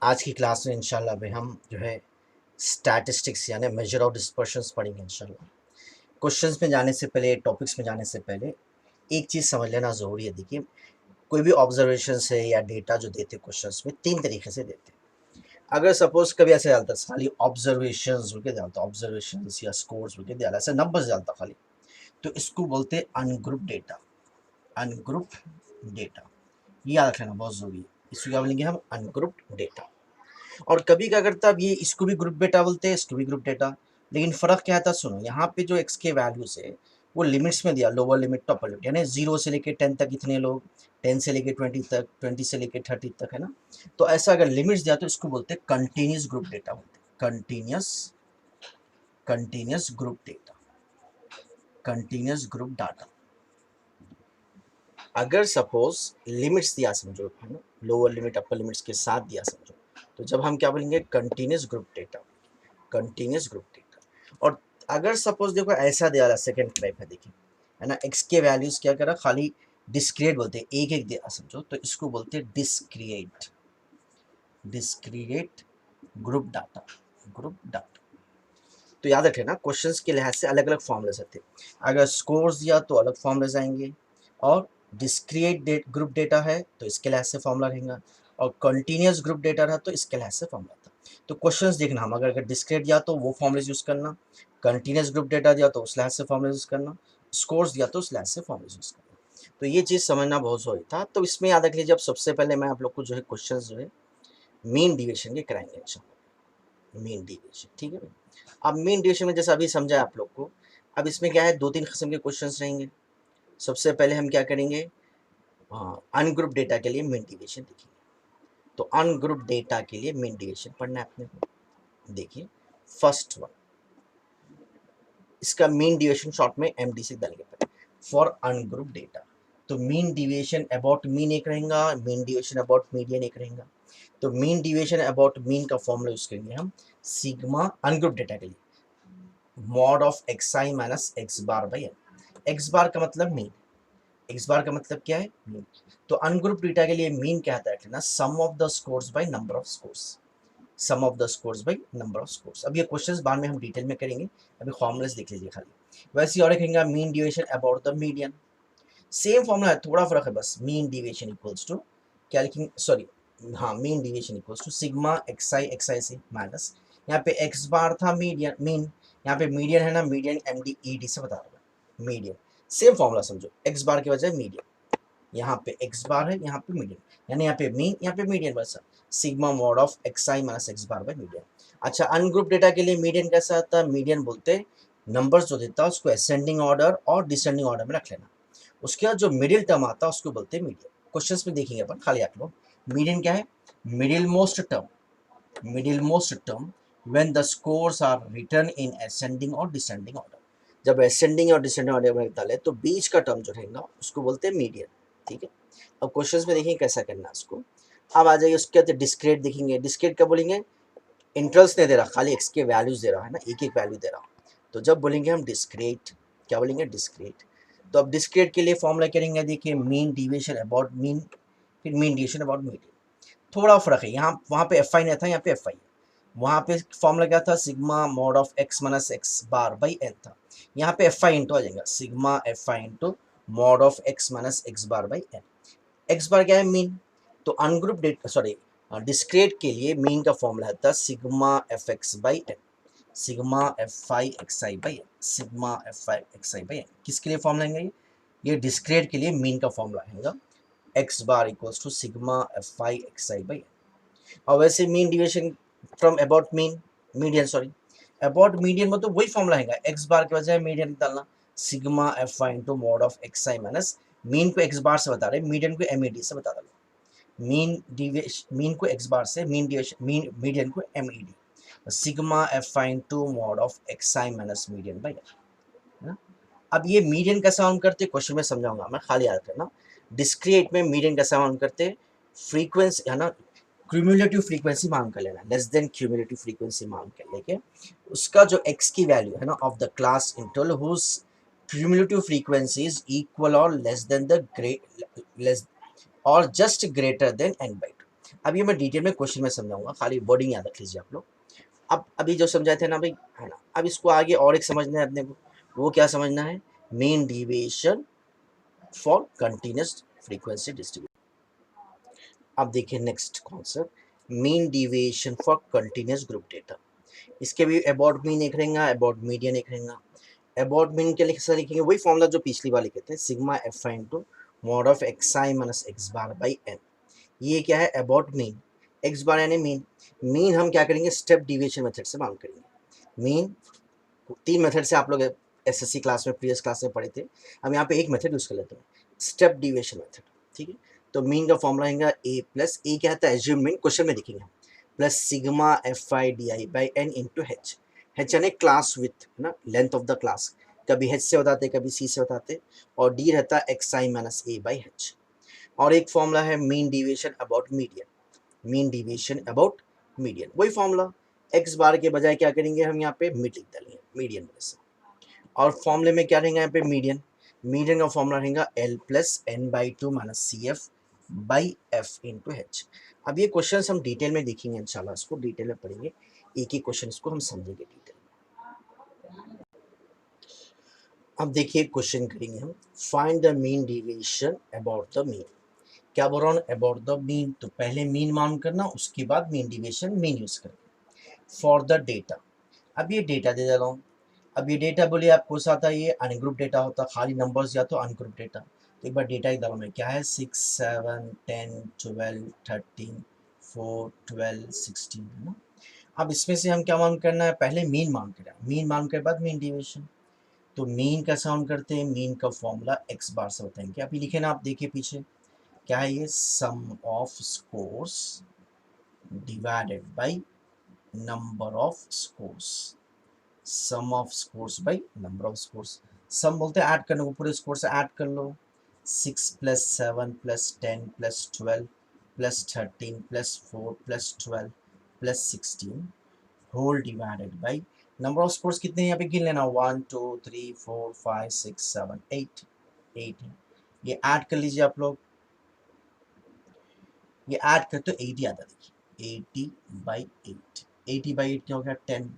आज की क्लास में इंशाल्लाह में हम जो है स्टैटिस्टिक्स यानी मेजर ऑफ डिस्पर्शंस पढ़ेंगे इंशाल्लाह। क्वेश्चंस में जाने से पहले, टॉपिक्स में जाने से पहले एक चीज़ समझ लेना ज़रूरी है। देखिए, कोई भी ऑब्जर्वेशन है या डेटा जो देते क्वेश्चंस में तीन तरीके से देते हैं। अगर सपोज कभी ऐसे डालता खाली ऑब्जर्वेशंस बोल के डालता, ऑब्जर्वेशंस या स्कोर्स बोल के डाला, ऐसे नंबर्स डालता खाली, तो इसको बोलते हैं अनग्रुप डेटा। अनग्रुप डेटा ये याद रखना बहुत ज़रूरी है। इसको क्या बोलेंगे हम? Ungroup data. और कभी क्या करता, अब ये इसको भी ग्रुप डेटा बोलते हैं, इसको भी ग्रुप डेटा। लेकिन फ़र्क क्या था, सुनो, यहाँ पे जो एक्स के वैल्यूज है वो लिमिट्स में दिया, लोअर लिमिट टॉपर लिमिट, यानी 0 से लेके 10 तक इतने लोग, 10 से लेके 20 तक, 20 से लेके 30 तक, है ना। तो ऐसा अगर लिमिट्स दिया तो इसको बोलते हैं कंटिन्यूस ग्रुप डेटा बोलते हैं। Continuous group data, continuous group data. अगर सपोज लिमिट्स दिया समझो, है ना, लोअर लिमिट अपर लिमिट्स के साथ दिया समझो, तो जब हम क्या बोलेंगे? Continuous group data, continuous group data. और अगर सपोज देखो ऐसा दिया रहा, सेकेंड टाइप है, देखिए, है ना, एक्स के वैल्यूज क्या करा, खाली डिस्क्रिएट बोलते हैं, एक एक दिया समझो, तो इसको बोलते हैं discrete, discrete group data, group data. तो याद रखें ना, क्वेश्चंस के लिहाज से अलग अलग फॉर्मूले सकते हैं। अगर स्कोर्स दिया तो अलग फॉर्मूले आएंगे, और डिस्क्रिएट ग्रुप डेटा है तो इसके लिहाज से फॉर्मूला रहेगा, और कंटिन्यूस ग्रुप डेटा रहा तो इसके लिहाज से फॉर्मूला था। तो क्वेश्चंस देखना, हम अगर डिस्क्रिएट दिया तो वो फॉर्मूले यूज़ करना, कंटिन्यूस ग्रुप डेटा दिया तो उस लिहाज से फॉर्मूले यूज़ करना, स्कोर्स दिया तो उस लिहाज से फॉर्मूले यूज़ करना। तो ये चीज़ समझना बहुत ज़रूरी था। तो इसमें याद रख लीजिए, अब सबसे पहले मैं आप लोग को जो है क्वेश्चन जो है मीन डिविएशन के कराएंगे, अच्छा, मीन डिविएशन, ठीक है। अब मीन डिविएशन में जैसे अभी समझा आप लोग को, अब इसमें क्या है, दो तीन किस्म के क्वेश्चंस रहेंगे। सबसे पहले हम क्या करेंगे, अनग्रुप डेटा के लिए मीन डिविएशन देखेंगे। तो अनग्रुप डेटा के लिए मीन डिविएशन पढ़ना है अपने को। देखिए, फर्स्ट वन, इसका मीन डिविएशन शॉर्ट में एमडी से डालेंगे फॉर अनग्रुप डेटा। तो मीन डिविएशन अबाउट मीन एक रहेगा, मीन डिविएशन अबाउट मीडियन एक रहेगा। तो मीन डिविएशन अबाउट मीन का फॉर्मूला यूज करेंगे हम सिग्मा अनग्रुप डेटा के लिए, mod of x I minus x bar by N. X bar का मतलब मीन, एक्स बार का मतलब क्या है? मीन। तो अनग्रुप डेटा के लिए मीन क्या आता है ना, sum of the scores by number of scores, sum of the scores by number of scores. अब ये क्वेश्चंस बाद में हम डिटेल में करेंगे, अभी फॉर्मूलाज देख लीजिए खाली। वैसे और कहेंगे mean deviation about the median, same formula है, थोड़ा फर्क है बस। मीन डिविएशन इक्वल्स टू क्या लिखेंगे, सॉरी, हाँ, mean deviation equals to sigma X I से माइनस, यहाँ पे एक्स बार था मीडियन मीन, यहाँ पे मीडियन है ना, median M D E D से बता रहा है मीडियन। सेम फॉर्मूला समझो, एक्स बार के बजाय मीडियन, यहाँ पे एक्स बार है, यहाँ पे मीडियन, यानी यहाँ पे मीन, यहाँ पे मीडियन, बस sigma mod of x I minus x bar by median. अच्छा, अनग्रुप डेटा के लिए मीडियन कैसा आता है? मीडियन बोलते नंबर्स जो देता है उसको असेंडिंग ऑर्डर और डिसेंडिंग ऑर्डर में रख लेना। उसके बाद जो मिडिल टर्म आता है उसको बोलते हैं मीडियन। क्वेश्चंस में देखेंगे अपन, खाली आप लोग, मीडियन क्या है? Middle most term, middle most term when the scores are return in ascending और डिसेंडिंग ऑर्डर। जब असेंडिंग और डिसेंडिंग ऑर्डर में डाले तो बीच का टर्म जो रहेगा उसको बोलते हैं मीडियन, ठीक है। अब क्वेश्चंस में देखेंगे कैसा करना है उसको। अब आ जाइए उसके बाद डिस्क्रीट देखेंगे। डिस्क्रीट क्या बोलेंगे? इंटरवल्स नहीं दे रहा, खाली एक्स के वैल्यूज दे रहा है ना, एक एक वैल्यू दे रहा। तो जब बोलेंगे हम डिस्क्रीट, क्या बोलेंगे? डिस्क्रीट। तो अब डिस्क्रीट के लिए फॉर्मूला करेंगे, देखिए, मीन डिविएशन अबाउट मीन, फिर मीन डिविएशन अबाउट मीडियन। थोड़ा फर्क है, यहाँ वहाँ पे एफ आई नहीं था, यहाँ पे एफ आई। वहाँ पे फॉर्मूला क्या था? Sigma mod of x minus x bar by N था। यहाँ पे एफ आई इंटू आ जाएगा, sigma F I into mod of x minus x bar by N. X bar क्या है? मीन। तो अनग्रुप डेट, सॉरी, डिस्क्रीट के लिए मीन का फॉर्मूला था sigma F X by N, sigma F I X I by N, sigma F I X I by N. किसके लिए formula है ये डिस्क्रीट के लिए मीन का फॉर्मूला है X bar equals to sigma F I X I by N. और वैसे mean deviation from about mean, median, sorry, about median में तो वही फॉर्मूला है, एक्स बार के बजाय मीडियन डालना, sigma F I into mod of x I minus, mean को एक्स बार से बता रहे, मीडियन को एम ई डी से बता रहे। मीन डिविएशन, मीन को एक्स बार से, मीन डिविएशन, मीन मीडियन को M E D, sigma F I into mod of x I minus median by N. अब ये मीडियन कैसा ऑन करते, क्वेश्चन में समझाऊंगा मैं, खाली याद करना। डिस्क्रीट में मीडियन कैसा ऑन करते, फ्रीक्वेंसी, है ना, क्यूमुलेटिव फ्रीक्वेंसी मांग कर लेना, लेस देन क्यूमुलेटिव फ्रीक्वेंसी मांग कर लेके उसका जो एक्स की वैल्यू है ना of the class interval whose cumulative frequency is equal or less than the great, less or just greater than N by two. अब ये मैं डिटेल में क्वेश्चन में समझाऊंगा, खाली वर्डिंग याद रख लीजिए आप लोग। अब अभी जो समझाए थे ना भाई, है ना, अब इसको आगे और एक समझना है अपने को। वो क्या समझना है? Mean deviation for continuous frequency distribution. अब देखिए next concept, mean deviation for continuous group data. इसके भी अबाउट मीन एक रहेगा, अबाउट मीडियन एक रहेगा। अबाउट मीन के लिए लिखेंगे वही फॉर्मूला जो पिछली बार लिखे थे, sigma F I into mod of x I minus x bar by N. ये क्या है? अबाउट मीन, एक्स बार यानी मीन। मीन हम क्या करेंगे? स्टेप डिविएशन मेथड से मालूम करेंगे। मीन तीन मेथड से आप लोग एसएससी क्लास में, प्रीवियस क्लास में पढ़े थे। हम यहाँ पे एक मेथड यूज कर लेते हैं, स्टेप डिविएशन मेथड। ठीक है, तो मीन का फॉर्मूला रहेगा ए प्लस, ए क्या होता है? एज्यूम मीन, क्वेश्चन में लिखेंगे, plus sigma F I D I by N into H. H यानी क्लास विथ, है ना, लेंथ ऑफ द क्लास। कभी एच से बताते, कभी सी से बताते। और डी रहता है x I minus A by H. और एक फॉर्मूला है mean deviation about median, mean deviation about median, वही फॉर्मूला। एक्स बार के बजाय क्या करेंगे हम यहाँ पे? मिड लिख देंगे, मीडियन वजह से। और फॉर्मूले में क्या रहेगा यहाँ पे? मीडियन। मीडियन का फॉर्मूला रहेगा L plus N by two minus C F by F into H. अब ये क्वेश्चन हम डिटेल में देखेंगे इंशाल्लाह, इसको डिटेल में पढ़ेंगे, एक एक क्वेश्चन इसको हम समझेंगे डिटेल में। अब देखिए क्वेश्चन करेंगे हम, find the mean deviation about the mean. क्या बोल रहा हूँ? अबाउट द मीन, तो पहले मीन मान करना, उसके बाद मीन डिविएशन मीन यूज करना। फॉर द डेटा, अब ये डेटा दे रहा हूँ। अब ये डेटा बोलिए आपको सा आता है, ये अनग्रुप डेटा होता, खाली नंबर्स या तो अनग्रुप डेटा। तो एक बार डेटा ही दवा में क्या है? 6 7 10 12 13 4 12 16, है ना। अब इसमें से हम क्या मान करना है? पहले मीन मान कर, मीन मान के बाद मीन डिविएशन। तो मीन का साउंड करते हैं, मीन का फॉर्मूला एक्स बार से बताएंगे। अभी लिखे ना आप, देखिए पीछे क्या है ये? Sum of scores divided by number of scores, sum of scores by number of scores. Sum बोलते हैं ऐड करने को, पूरे स्कोर से ऐड कर लो। 6 plus 7 plus 10 plus 12 plus 13 plus 4 plus 12 plus 16 whole divided by number of scores. कितने यहाँ पे गिन लेना? 1 2 3 4 5 6 7 8, 8 है। ये ऐड कर लीजिए आप लोग, ये ऐड करते तो 80 आता, देखिए 80/8, 80/8 क्या हो गया? 10।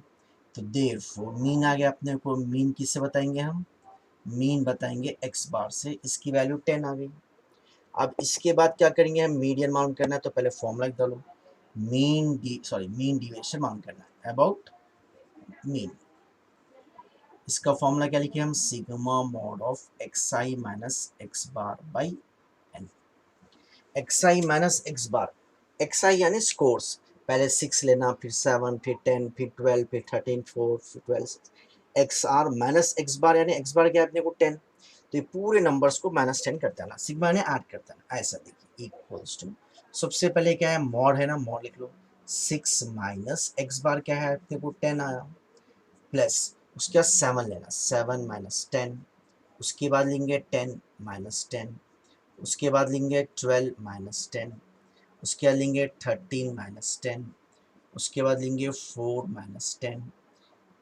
तो देयरफॉर मीन आ गया अपने को। मीन किससे बताएंगे हम? मीन बताएंगे एक्स बार से, इसकी वैल्यू 10 आ गई। अब इसके बाद क्या करेंगे हम? मीडियन माउंट करना है, तो पहले फॉर्मूला लिख डालो, मीन डिविएशन माउंट करना है अबाउट मीन। इसका फॉर्मूला क्या लिखे हम? Sigma mod of x I minus x bar by N. X I minus x bar, X I यानी स्कोर्स, पहले 6 लेना, फिर 7, फिर 10, फिर 12, फिर 13, 4, फिर 12, एक्स आर माइनस एक्स बार यानी एक्स बार क्या है अपने को? 10। तो ये पूरे नंबर्स को -10 करता है ना, सिग्मा ने ऐड करता है ऐसा, देखिए इक्वल्स टू, सबसे पहले क्या है? मॉड है ना, मॉड लिख लो। 6 माइनस एक्स बार क्या है अपने को? 10 आया, प्लस उसके बाद 7 लेना, 7 माइनस 10, उसके बाद लेंगे 10 माइनस 10, उसके बाद लेंगे 12 माइनस 10, उसके बाद लेंगे 13 माइनस 10, उसके बाद लेंगे 4 माइनस 10,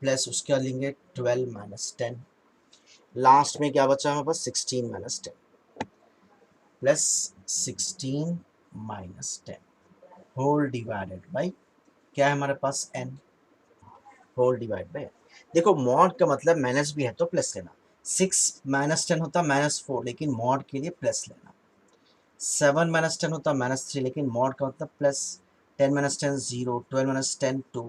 प्लस उसके बाद लेंगे 12 माइनस 10, लास्ट में क्या बचा हमारे पास? 16 minus 10, plus 16 minus 10 whole divided by क्या है हमारे पास? n, whole divide by. देखो मॉड का मतलब माइनस भी है तो प्लस लेना। 6 माइनस 10 होता -4, लेकिन मॉड के लिए प्लस लेना। 7 माइनस 10 होता -3, लेकिन मॉड का मतलब plus. 10 minus 10 0, 12 minus 10 2,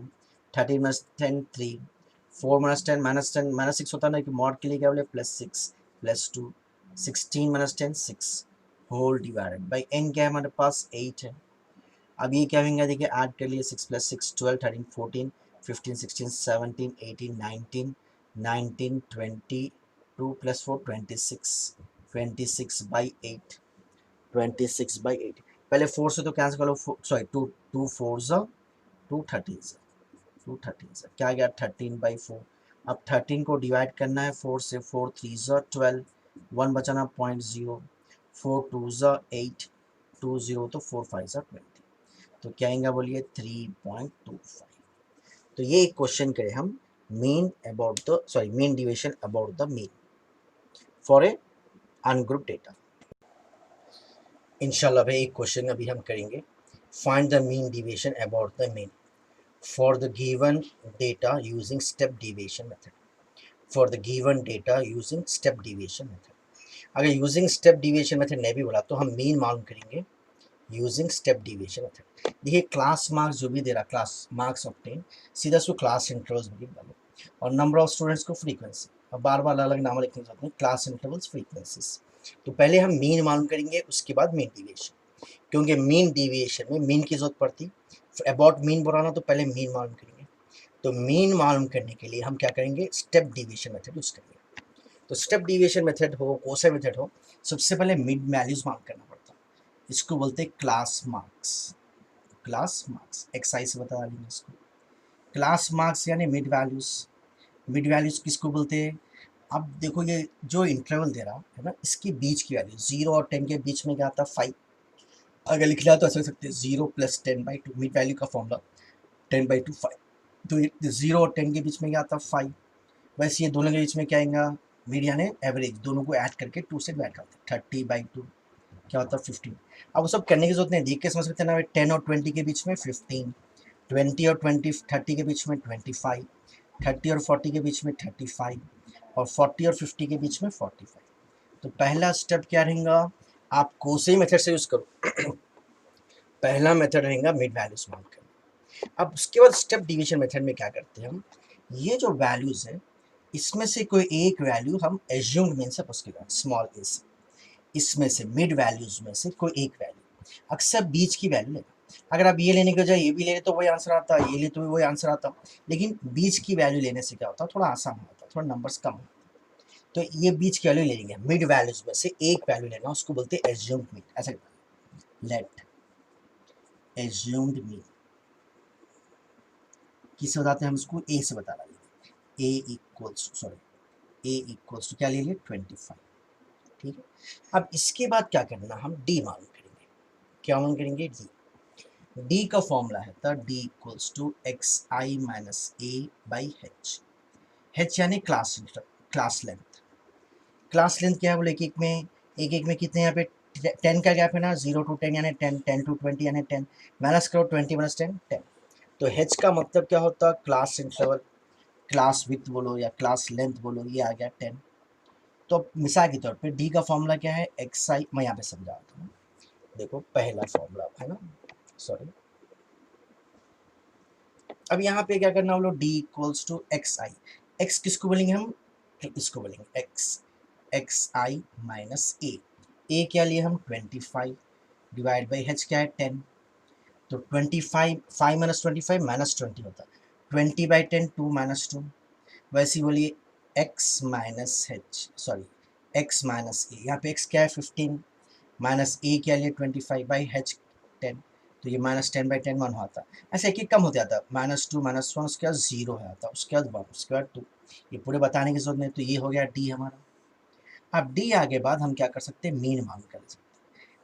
13 minus 10 3, 4 minus 10 -10 -6 होता ना, कि मॉड के लिए क्या बोले? +6 +2, 16 minus 10 6 whole divided by n क्या है हमारे पास? 8 है। अब ये क्या होंगे? देखिए ऐड कर लिए, 6 + 6 12, 13 14 15 16 17 18 19 19 20, 2 + 4 26, 26/8, 26/8। पहले 4 से तो कैंसिल कर लो, सॉरी 2 2 4 2 13 2 13 क्या गया? 13/4। अब 13 को डिवाइड करना है 4 से, 4 3 12, 1 बचाना 0.0, 4 2 8, 2 0 तो 4 5 20। तो क्या आएगा बोलिए? 3.25। तो ये एक क्वेश्चन करें हम, mean about the, sorry mean deviation about the mean for a ungroup data. इंशाल्लाह भाई एक क्वेश्चन अभी हम करेंगे, find the mean deviation about the mean for the given data using step deviation method, for the given data using step deviation method. अगर using step deviation method नहीं भी बोला तो हम मीन मालूम करेंगे यूजिंग स्टेप डिविएशन मेथड। देखिए class marks जो भी दे रहा, क्लास मार्क्स ऑब्टेन, सीधा उसको क्लास इंटरवल्स में डालो, और नंबर ऑफ स्टूडेंट्स को फ्रीक्वेंसी, और बार बार अलग नाम लिखने चाहते हैं, क्लास इंटरवल्स फ्रीक्वेंसीज। तो पहले हम मीन मालूम करेंगे, उसके बाद मीन डिविएशन, क्योंकि मीन डिविएशन में मीन की जरूरत पड़ती। अबाउट मीन बनाना तो पहले मीन मालूम करेंगे। तो मीन मालूम करने के लिए हम क्या करेंगे, स्टेप डिविएशन मेथड यूज करेंगे। तो स्टेप डिविएशन मेथड हो, कोसा मेथड हो, सबसे पहले मिड वैल्यूज मालूम करना पड़ता है। इसको बोलते हैं class marks. Class marks excise से बता देंगे इसको। क्लास मार्क्स यानी मिड वैल्यूज। मिड वैल्यूज किसको बोलते हैं? अब देखो ये जो इंटरवल दे रहा है ना, इसके बीच की वैल्यू 0 और 10 के बीच में क्या आता है, 5। अगर लिखना है तो ऐसा लिख सकते हैं 0 + 10/2, मिड वैल्यू का फॉर्मूला 10/2 5। तो 0 और 10 के बीच में क्या आता है, 5। वैसे ये दोनों के बीच में क्या आएगा, मिड यानी एवरेज, दोनों को ऐड करके 2 से डिवाइड करते हैं, 30/2 क्या होता है, 15। अब वो सब करने की जरूरत नहीं, देख के समझ सकते हैं ना। 10 और 20 के बीच में 15, 20 और 30 के बीच में 25, 30 और 40 के बीच में 35, और 40 और 50 के बीच में 45। तो पहला स्टेप क्या रहेगा, आप कोसे मेथड से यूज करो। पहला मेथड रहेगा मिड वैल्यूज मालूम करना। अब उसके बाद स्टेप डिवीजन मेथड में क्या करते हैं हम, ये जो वैल्यूज है इसमें से कोई एक वैल्यू हम एज्यूम्ड मीन से पुश करें, स्मॉल ए से। इसमें से मिड वैल्यूज में से कोई एक वैल्यू, अक्सर बीच की वैल्यू लेना। अगर आप ये लेने के बजाय ये भी ले तो वही आंसर आता, ये ले तो वही आंसर आता, लेकिन बीच की वैल्यू लेने से क्या होता है, थोड़ा आसान होता है, थोड़ा नंबर्स कम होता है। तो ये बीच की वैल्यू ले लेंगे, मिड वैल्यूज में से एक वैल्यू लेना, उसको बोलते हैं एज्यूम्ड मीन। ऐसा लेट एज्यूम्ड मीन किससे बताते हैं हम इसको, ए से बता रहे हैं। ए इक्वल्स टू क्या ले लिए, 25। ठीक है। अब इसके बाद क्या करना, हम डी मालूम करेंगे। क्या मालूम करेंगे, डी। डी का फॉर्मूला है था D equals to xi minus A by H. H यानी क्लास लेंथ। क्लास लेंथ क्या है बोले, एक एक में कितने यहाँ पे 10 का गैप है ना, 0 to 10 यानी 10, 10 to 20 यानी 10, माइनस करो 20 - 10 10। तो एच का मतलब क्या होता है, क्लास इंटरवल, क्लास विथ बोलो या क्लास लेंथ बोलो, ये आ गया 10। तो मिसाल के तौर पे डी का फॉर्मूला क्या है, xi, मैं यहाँ पे समझाता हूँ। देखो पहला फॉर्मूला है ना, सॉरी, अब यहाँ पे क्या करना, हम लोग D equals to X I. X किसको बोलेंगे हम, इसको बोलेंगे एक्स आई माइनस ए क्या लिए हम 25, डिवाइड बाई एच क्या है 10। तो 25, 5 - 25 -20 होता है, 20/10 2 - 2। वैसे ही बोलिए X minus H, sorry X minus A, यहाँ पे एक्स क्या है 15, माइनस ए क्या लिए 25/h 10। तो ये -10/10 1 होता, ऐसे एक एक कम होते जाता, -2 -1, उसके बाद 0 है आता, उसके बाद 1, उसके बाद 2। ये पूरे बताने की जरूरत नहीं। तो ये हो गया डी हमारा। अब डी आगे बाद हम क्या कर सकते हैं, मीन मालूम कर सकते हैं।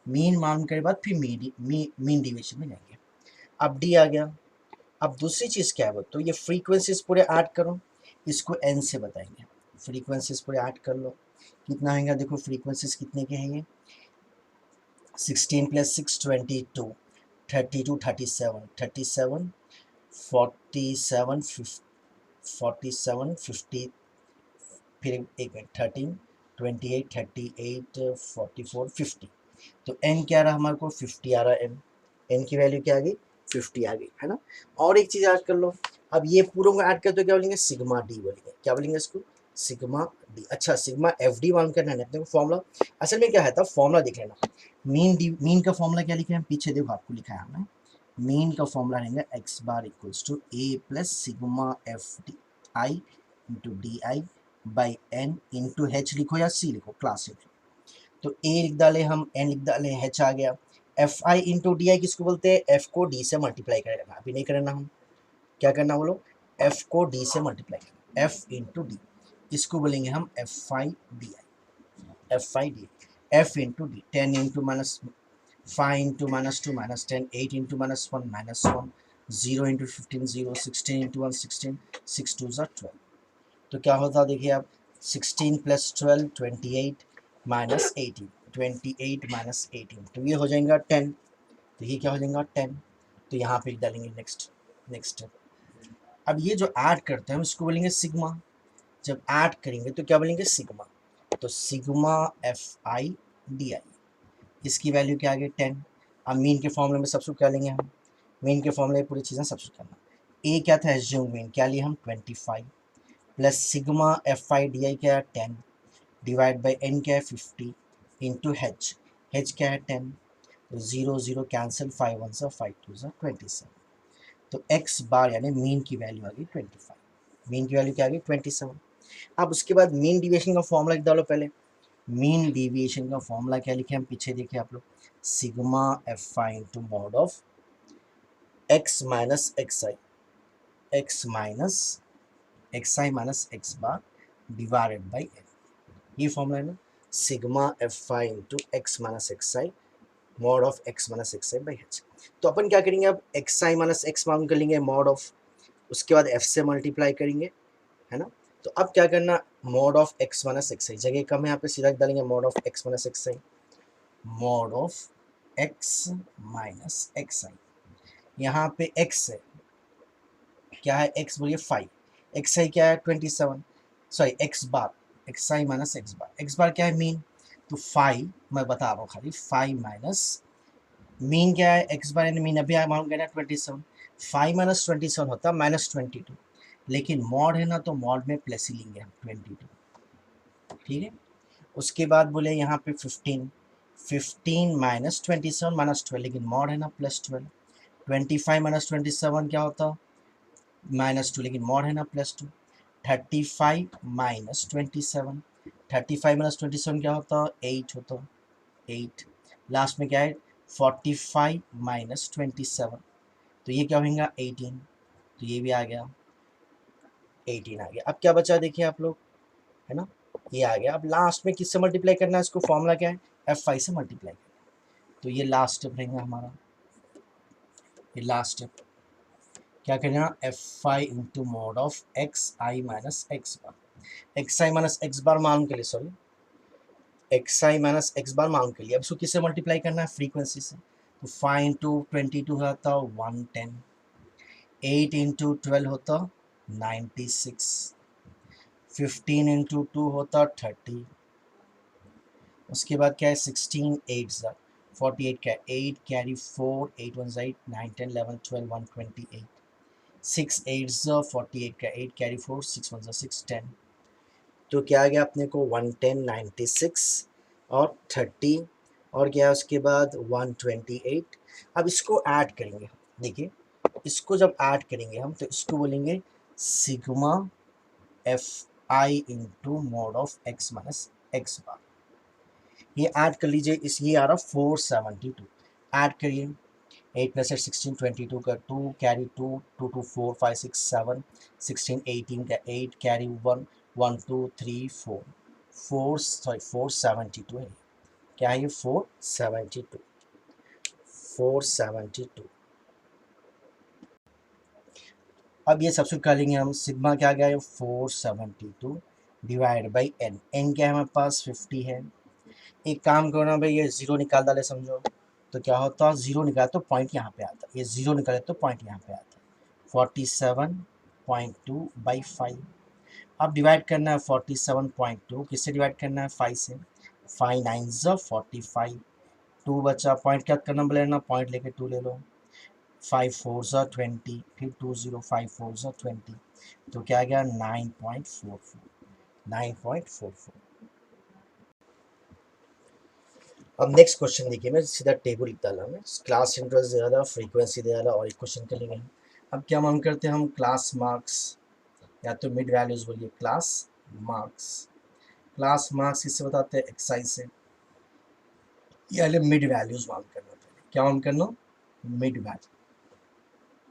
मीन मालूम के बाद फिर मीन डिविएशन में जाएंगे। अब डी आ गया। अब दूसरी चीज़ क्या है वो, तो ये फ्रीक्वेंसीज पूरे ऐड करो, इसको एन से बताएंगे। फ्रीक्वेंसीज पूरे ऐड कर लो, कितना होगा, देखो फ्रीक्वेंसीज कितने के हैं ये, 16 + 6 22, 32 37, 37 47 47 50, फिर एक 13 28 38 44 50। तो एन क्या रहा हमारे को, 50 आ रहा है। एन की वैल्यू क्या आ गई, 50 आ गई, है ना। और एक चीज़ ऐड कर लो, अब ये पूरों को ऐड करते तो क्या बोलेंगे, सिग्मा डी बोलेंगे। क्या बोलेंगे इसको, सिग्मा डी। अच्छा, सिग्मा एफ डी मालूम करना है अपने को फॉर्मूला। असल में क्या है था, फॉर्मूला देख लेना। मीन का फॉर्मूला क्या लिखे हैं पीछे, देखो आपको लिखा है हमने। मीन का फॉर्मूला रहेगा X bar equals to A plus sigma F D I into D I by N into H लिखो या सी लिखो, क्लास लिखो। तो ए लिख डाले हम, एन लिख डाले, एच आ गया। एफ आई इंटू डी आई किसको बोलते हैं, एफ को डी से मल्टीप्लाई करेगा, अभी नहीं करना हम। क्या करना बोलो, एफ को डी से मल्टीप्लाई करना, एफ इंटू डी, इसको बोलेंगे हम F I D I. F I D, F into D, 10 into minus 5 into -2 -10, 8 into -1 -1, 0 into 15 0, 16 into 1 16, 6 2 12। तो क्या होता देखिए आप, 16 + 12 28 - 18, 28 - 18, तो ये हो जाएगा 10। तो ये क्या हो जाएगा 10, तो यहाँ पे डालेंगे नेक्स्ट नेक्स्ट। अब ये जो ऐड करते हैं हम इसको बोलेंगे सिग्मा, जब ऐड करेंगे तो क्या बोलेंगे सिग्मा, तो सिग्मा FI/DI, इसकी वैल्यू क्या आ गई 10। अब मीन के फॉर्मूले में सब्स्टिट्यूट क्या लेंगे हम, मीन के फॉर्मूले में पूरी चीज़ें सब्स्टिट्यूट करना। ए क्या था एज्यूम मीन, क्या लिए हम 25 प्लस सिग्मा FI/DI क्या है 10 डिवाइड बाई एन क्या है 50 इंटू हेच क्या है 10, तो 0 0 कैंसिल, 5 1 सा 5 2 सा 27, तो एक्स बार यानी मीन की वैल्यू आ गई 25, मीन की वैल्यू क्या आ गई 27। अब उसके बाद मीन डिविएशन का फॉर्मूला लिख डालो पहले। मीन डिविएशन का फॉर्मूला क्या लिखे हम पीछे देखिए आप लोग, sigma FI into mod of x minus x I, x minus x I minus x bar divided by N, ये फॉर्मूला है ना, sigma FI into x minus x I mod of x minus x I by h. तो अपन क्या करेंगे अब x आई minus x मालूम कर लेंगे मॉड ऑफ, उसके बाद एफ से मल्टीप्लाई करेंगे, है ना। तो अब क्या करना, mod of x minus x I, जगह कम है यहाँ पे सीधा डालेंगे mod of x minus x I, mod of x minus x I, यहाँ पे एक्स है क्या है, एक्स बोलिए 5, एक्स आई क्या है 27, सॉरी एक्स बार, एक्स आई माइनस एक्स बार क्या है मीन, तो 5 मैं बता रहा हूँ खाली 5 माइनस मीन क्या है एक्स बार यानी मीन अभी मालूम करना 27, 5 माइनस 27 होता है -22, लेकिन मॉड है ना तो मॉड में प्लस ही लेंगे हम 22, ठीक है। उसके बाद बोले यहाँ पे 15, 15 माइनस 27 माइनस 12, लेकिन मॉड है ना +12, 25 माइनस 27 क्या होता -2, लेकिन मॉड है ना +2, 35 माइनस 27, 35 माइनस 27 क्या होता 8 होता 8, लास्ट में क्या है 45 माइनस 27, तो ये क्या होगा 18, तो ये भी आ गया 18 आ गया। अब क्या बचा देखिए आप लोग, है ना, ये आ गया। अब लास्ट में किससे मल्टीप्लाई करना है इसको, फॉर्मूला क्या है FI से मल्टीप्लाई करना, तो ये लास्ट स्टेप रहेगा हमारा, ये लास्ट स्टेप क्या करना FI into mod of x I minus x bar, X I minus x bar मान के लिए, सॉरी एक्स आई माइनस एक्स बार मान के लिए, अब इसको किससे मल्टीप्लाई करना है फ्रीक्वेंसी से, तो 5 इंटू 22 होता 110, 8 इंटू 12 होता 96, 15 इंटू 2 होता 30, उसके बाद क्या है 16 8 ज़ा 48 क्या है 8 कैरी 4 8 1 8 9 10 11 12 128, 6 8 ज़ा 48 का 8 कैरी 4 6 1 ज़ा 6 10, तो क्या आ गया अपने को 110 96 और 30 और क्या है उसके बाद 128। अब इसको ऐड करेंगे, देखिए इसको जब ऐड करेंगे हम तो इसको बोलेंगे sigma FI into mod of x minus x bar, ये ऐड कर लीजिए, इस ये आ रहा 472, ऐड करिए 8 प्लस 8 16 22 का 2 कैरी 2 2 2 4 5 6 7 16 18 का 8 कैरी 1 1 2 3 4 4 सॉरी 472 है, क्या है ये 472 472। अब ये सब्स्टिट्यूट कर लेंगे हम, सिग्मा क्या गया है 472 डिवाइड बाई एन, एन क्या है हमारे पास 50 है। एक काम करो ना भाई, ये जीरो निकाल डाले समझो, तो क्या होता है जीरो निकाले तो पॉइंट यहाँ पे आता है, ये जीरो निकाले तो पॉइंट यहाँ पे आता है 47.2/5। अब डिवाइड करना है 47.2 किससे डिवाइड करना है 5 से, 5 9 45, 2 बचा, पॉइंट क्या करना बोलेना पॉइंट लेके 2 ले लो, 5 4 20, फिर 2 0 5 4 20, तो क्या आ गया 9.44, 9.44। अब नेक्स्ट क्वेश्चन देखिए, मैं सीधा टेबल लिख डाला, मैं क्लास इंटरेस्ट दे डाला, फ्रीक्वेंसी दे डाला और एक क्वेश्चन कर लेंगे। अब क्या मालूम करते हैं हम, क्लास मार्क्स या तो मिड वैल्यूज बोलिए, क्लास मार्क्स, क्लास मार्क्स किससे बताते हैं एक्सरसाइज से, या मिड वैल्यूज मालूम करना, पहले क्या मालूम करना मिड वैल्यू,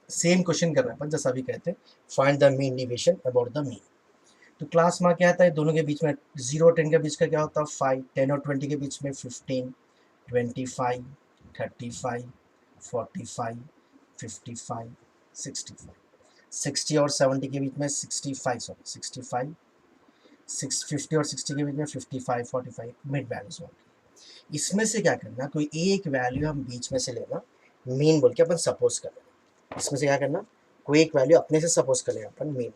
सेम क्वेश्चन कर रहे हैं अपन जैसा भी कहते हैं, find the mean deviation about the mean. तो क्लास मार्क क्या आता है, दोनों के बीच में 0 और 10 के बीच का क्या होता है 5, 10 और 20 के बीच में 15, 25, 35, 45, 55, 65, 60 और 70 के बीच में 65, सॉरी 65, 50 और 60 के बीच में 55, 45, मिड वैल्यूज होंगे। इसमें से क्या करना, कोई एक वैल्यू हम बीच में से लेना, मीन बोल के अपन सपोज कर लेना, इसमें से क्या करना, कोई एक वैल्यू अपने से सपोज कर लेना अपन मीन।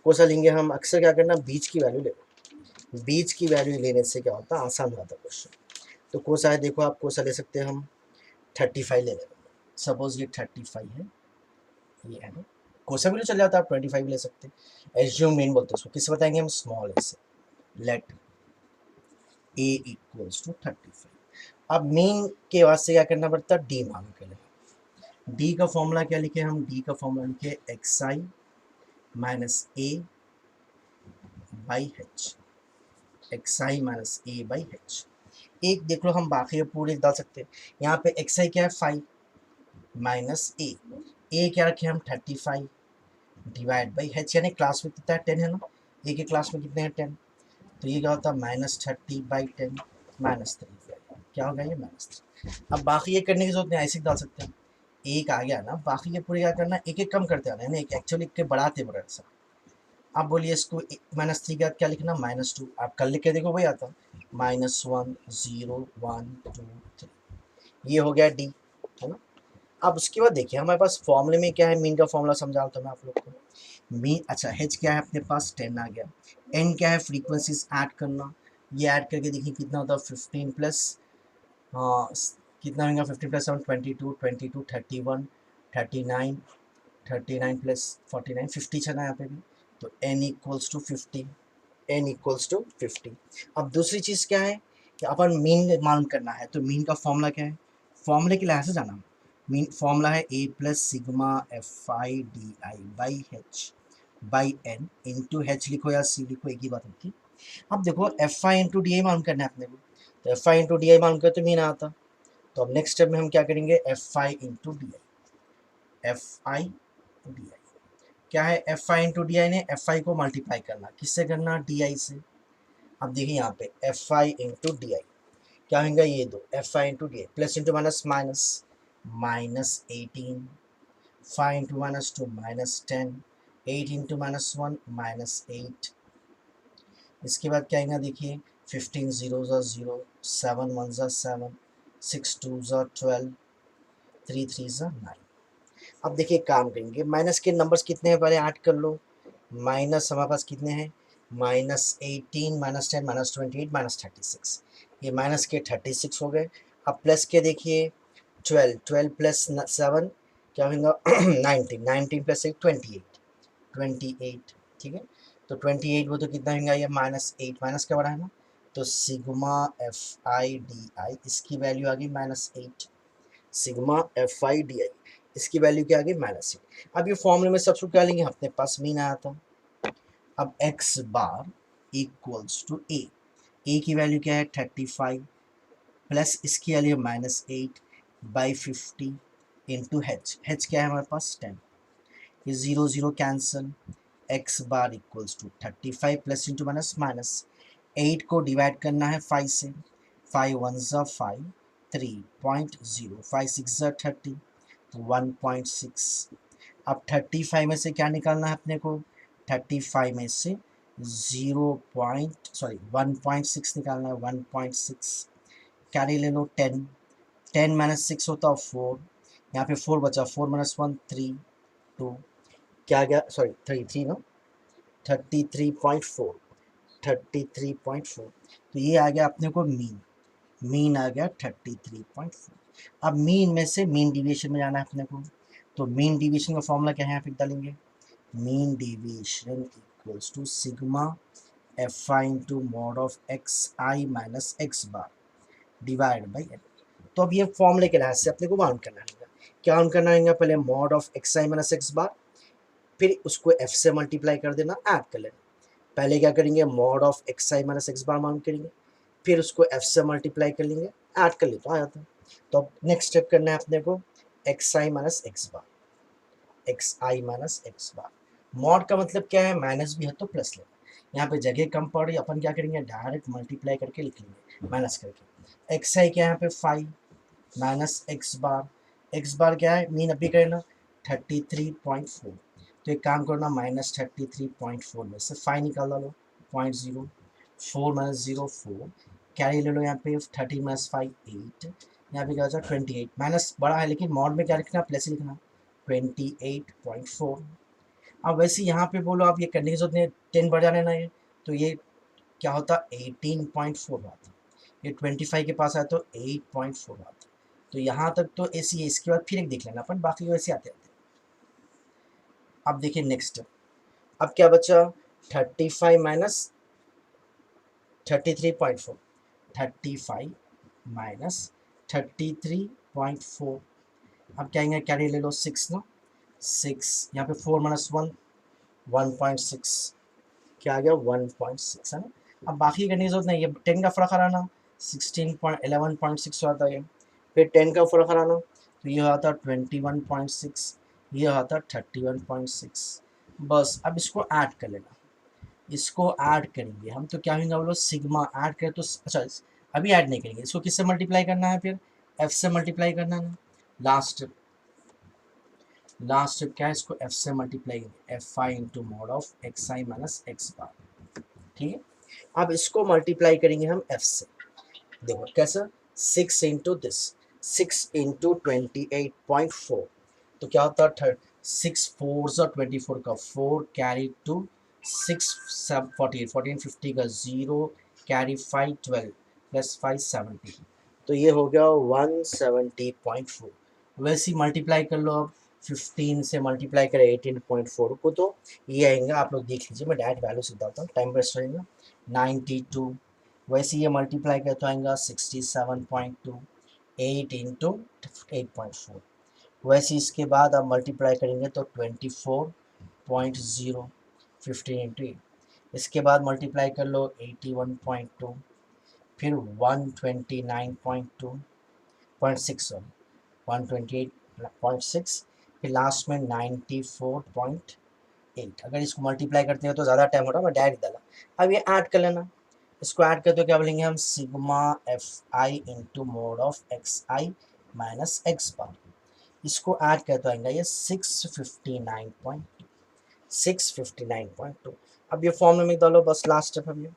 कौन सा लेंगे हम, अक्सर क्या करना, बीच की वैल्यू लेना, बीच की वैल्यू लेने से क्या होता है, आसान हो जाता है क्वेश्चन। तो कौन सा है, देखो आप कौन सा ले सकते हैं हम, 35 ले लेना, सपोज ये 35 है, ये है ना, कौन सा भी तो चल जाता है, आप 25 ले सकते हैं। एज्यूम मीन बोलते हैं उसको, किससे बताएंगे हम, स्मॉल ए से, लेट ए इक्वल्स टू 35। अब मीन के वास्ते क्या करना पड़ता है, डी मालूम कर लेना। डी का फॉर्मूला क्या लिखे हम, डी का फॉर्मूला लिखे x I minus A by H, x I minus A by H. एक देख लो हम बाकी पूरे डाल सकते हैं, यहाँ पे एक्स आई क्या है 5 माइनस ए क्या रखे हम 35 डिवाइड बाई एच, यानी क्लास में कितना है 10 है ना, ए के क्लास में कितने हैं 10, तो ये क्या होता है -30/10 -3, क्या होगा ये -3। अब बाकी ये करने की जरूरत नहीं, ऐसे ही डाल सकते हैं, एक आ गया ना, बाकी ये पूरे क्या करना, एक एक कम करते आना है ना, एक एक्चुअली एक के बढ़ाते बढ़ा सब। आप बोलिए इसको -3 के बाद क्या लिखना, -2, आप कल लिख के देखो वही आता, -1 0 1 2 3, ये हो गया डी, है ना। अब उसके बाद देखिए हमारे पास फॉर्मूले में क्या है, मीन का फॉर्मूला समझा था मैं आप लोग को, मीन, अच्छा एच क्या है अपने पास 10 आ गया, एन क्या है फ्रीक्वेंसीज ऐड करना, ये ऐड करके देखिए कितना होता है 15 प्लस, हाँ कितना होगा 15 प्लस 7 22 22 31 39 39 प्लस 49 50 चला यहाँ पे भी, तो n equals to 50, n equals to 50। अब दूसरी चीज़ क्या है कि अपन मीन मालूम करना है, तो मीन का फॉर्मूला क्या है, फॉर्मूले के लिहाज से जाना, मीन फॉर्मूला है a plus sigma F I D I by h by N into H लिखो या सी लिखो, एक ही बात होती है। अब देखो एफ आई इंटू डी आई मालूम करना है अपने को, तो एफ आई इंटू डी आई मालूम कर तो मीन आता, तो अब नेक्स्ट स्टेप में हम क्या करेंगे, F I into D I, F I D I क्या है, एफ आई इंटू डी आई ने एफ आई को मल्टीप्लाई करना, किससे करना, डी आई से। अब देखिए यहाँ पे एफ आई इंटू डी आई क्या होगा, ये दो F I into D I, plus into minus minus, -18, 5 into -2 -10, 8 into -1 -8। इसके बाद क्या आएगा देखिए, 15 0 0, 7 1 7, 6 2 12, 3 3 9। अब देखिए काम करेंगे, माइनस के नंबर्स कितने हैं पहले ऐड कर लो, माइनस हमारे पास कितने हैं, -18 -10 -28 -36, ये माइनस के 36 हो गए। अब प्लस के देखिए 12 12 प्लस 7 क्या होगा 19 19 प्लस 8 28, ठीक है। तो 28 वो तो कितना होगा, ये -8 माइनस का बड़ा है ना, तो sigma F I D I इसकी वैल्यू आ गई -8, sigma F I D I इसकी वैल्यू क्या आ गई -8। अब ये फॉर्मूले में सब्स्टिट्यूट क्या लेंगे, अपने पास मीन आया था, अब एक्स बार इक्वल्स टू ए की वैल्यू क्या है 35 प्लस इसकी वैल्यू -8/50 इंटू एच क्या है हमारे पास 10, ये 0 0 cancel, x bar equals to 35 plus into minus minus, 8 को डिवाइड करना है 5 से, 5 1 ज़ा 5, 3.0, 5 6 ज़ा 30, तो 1.6। अब 35 में से क्या निकालना है अपने को, 35 में से 1.6 निकालना है, 1.6 कैरी ले लो 10, 10 माइनस 6 होता है 4, यहाँ पे 4 बचा, 4 माइनस 1 3 2, क्या गया, सॉरी 3 ना, 33.4, 33.4, तो ये आ गया अपने को मीन, मीन आ गया 33.4। अब मीन में से मीन डिविएशन में जाना है अपने को, तो मीन डिविएशन का फॉर्मूला क्या है, यहाँ पे डालेंगे, mean deviation equals to sigma F I into mod of x I minus x bar divide by n. तो अब ये फॉर्मूले के लिहाज से अपने को मालूम करना है, क्या मालूम करना है, पहले mod of x I minus x bar, फिर उसको एफ से मल्टीप्लाई कर देना, ऐड कर लेना। पहले क्या करेंगे, mod of x I minus x bar मालूम करेंगे, फिर उसको एफ से मल्टीप्लाई कर लेंगे, ऐड कर ले तो आ जाता है। तो अब नेक्स्ट स्टेप करना है अपने को, एक्स आई माइनस एक्स बार, एक्स आई माइनस एक्स बार, मॉड का मतलब क्या है, माइनस भी है तो प्लस लेना, यहाँ पे जगह कम पड़ रही, अपन क्या करेंगे डायरेक्ट मल्टीप्लाई करके लिख लेंगे माइनस करके। एक्स आई क्या है यहाँ पे 5 माइनस एक्स बार क्या है, मीन अभी करना 33.4, तो एक काम करना -33.4 में से 5 निकाल लो, 0.0, 4 - 0 4, कैरी ले लो यहाँ पे 30 - 5 8, यहाँ पे क्या बचा 28, माइनस बड़ा है लेकिन मॉड में क्या लिखना, प्लस ही लिखना, 28.4। अब वैसे यहाँ पे बोलो आप ये करने की जरूरत नहीं है, 10 बढ़ जाने ना, ये तो ये क्या होता 18.4 आता, ये 25 के पास आया तो 8.4 आता। तो यहाँ तक तो ऐसी है, इसके बाद फिर एक देख लेना अपन, बाकी वैसे आते आते। अब देखिए नेक्स्ट, अब क्या बचा 35 माइनस 33.4, 35 माइनस 33.4। अब क्या आएंगे, कैरी ले लो 6 ना, 6 यहाँ पे 4 माइनस 1, 1.6, क्या आ गया 1.6 है ना। अब बाकी करने की जरूरत नहीं है, 10 का फर्क हराना, 11.6 आता है, फिर 10 का फर्क हराना, तो ये आता 21.6, ये आता 31.6। बस अब इसको ऐड कर लेना, इसको ऐड करेंगे हम तो क्या होगा बोलो, सिग्मा ऐड करें तो अच्छा, अभी ऐड नहीं करेंगे, इसको किससे मल्टीप्लाई करना है, फिर एफ से मल्टीप्लाई करना है ना। लास्ट लास्ट क्या है, इसको एफ से मल्टीप्लाई करेंगे, F I into mod of x I minus x bar, ठीक है। अब इसको मल्टीप्लाई करेंगे हम एफ से, देखो कैसा, 6 इंटू दिस, 6 इंटू 28.4, तो क्या होता है 6 4 24 का 4 कैरी टू 6 48 14 50 का 0 कैरी 5 12 प्लस 5 70, तो ये हो गया 170.4। वैसे ही मल्टीप्लाई कर लो, अब 15 से मल्टीप्लाई करें 18.4 को, तो ये आएंगे, आप लोग देख लीजिए, मैं डायरेक्ट वैल्यू से बताता हूँ, टाइम वेस्ट रहेगा, 92। वैसे ये मल्टीप्लाई करते आएगा 67.2, 8 इंटू 8.4। वैसे इसके बाद आप मल्टीप्लाई करेंगे तो 24.0, 15 इंटू 8। इसके बाद मल्टीप्लाई कर लो 81.2, फिर 129.2 0.6, सॉरी 128.6, फिर लास्ट में 94.8। अगर इसको मल्टीप्लाई करते हैं तो ज़्यादा टाइम हो रहा है, मैं डायरेक्ट डाला। अब ये ऐड कर लेना, इसको ऐड करते हो क्या बोलेंगे हम, sigma F I into mod of x I minus x bar, इसको ऐड करते आएगा ये 659.2। अब ये फॉर्मूला में डालो बस, लास्ट स्टेप है ये,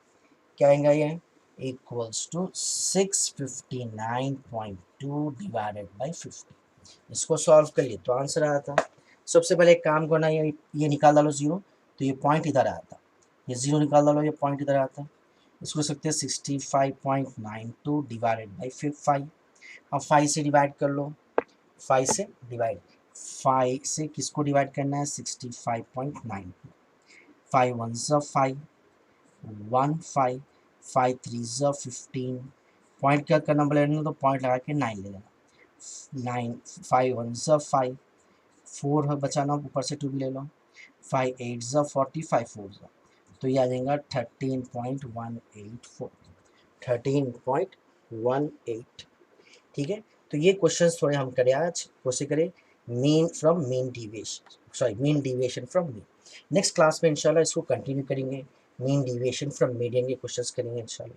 क्या आएगा ये इक्वल्स टू 659.2 डिवाइडेड बाई 50। इसको सॉल्व कर लिए तो आंसर आया था। सबसे पहले एक काम करना, ये निकाल डालो जीरो, तो ये पॉइंट इधर आया था, ये जीरो निकाल डालो, ये पॉइंट इधर आता है, इसको सकते हैं 65.92 डिवाइडेड बाई फिर 5। अब 5 से डिवाइड कर लो, 5 से डिवाइड, 5 से किसको डिवाइड करना है, 65.9, 5 वन ज़ा 5, 1 5, 5 3 ज़ा 15, पॉइंट क्या का नंबर लेना तो पॉइंट लगा के 9 ले लेना, 9 5 वन ज़ा 5, 4 है बचाना, ऊपर से 2 भी ले लो, 5 8 ज़ा 40, 5 4 ज़ा, तो ये आ जाएगा 13.184, 13.18, ठीक है। तो ये क्वेश्चंस थोड़े हम करें आज, कोशिश करें mean from mean deviation, sorry mean deviation from mean. Next class में इंशाल्लाह इसको कंटिन्यू करेंगे, मीन डिविएशन फ्रॉम मीडियन के क्वेश्चंस करेंगे इंशाल्लाह।